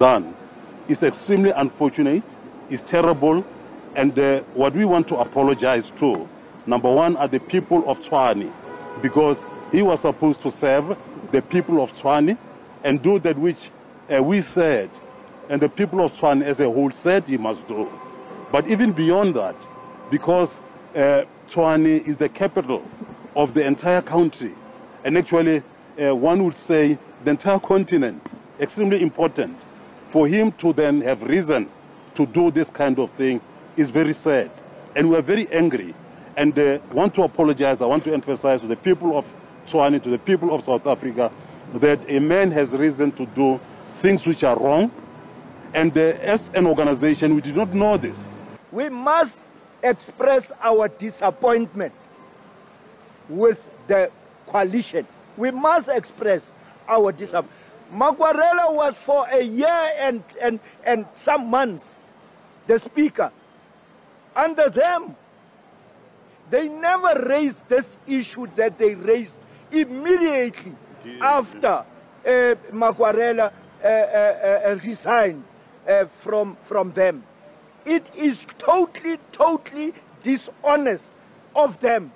done is extremely unfortunate, is terrible, and what we want to apologize to, number one, are the people of Tshwane, because he was supposed to serve the people of Tshwane and do that which we said, and the people of Tshwane as a whole said he must do. But even beyond that, because Tshwane is the capital of the entire country, and actually one would say the entire continent, extremely important. For him to then have reason to do this kind of thing is very sad. And we are very angry and want to apologize. I want to emphasize to the people of Tshwane, to the people of South Africa, that a man has reason to do things which are wrong. And as an organization, we did not know this. We must express our disappointment with the coalition. We must express our disappointment. Makwarela was for a year and some months the speaker. Under them, they never raised this issue that they raised immediately after Makwarela resigned from them. It is totally dishonest of them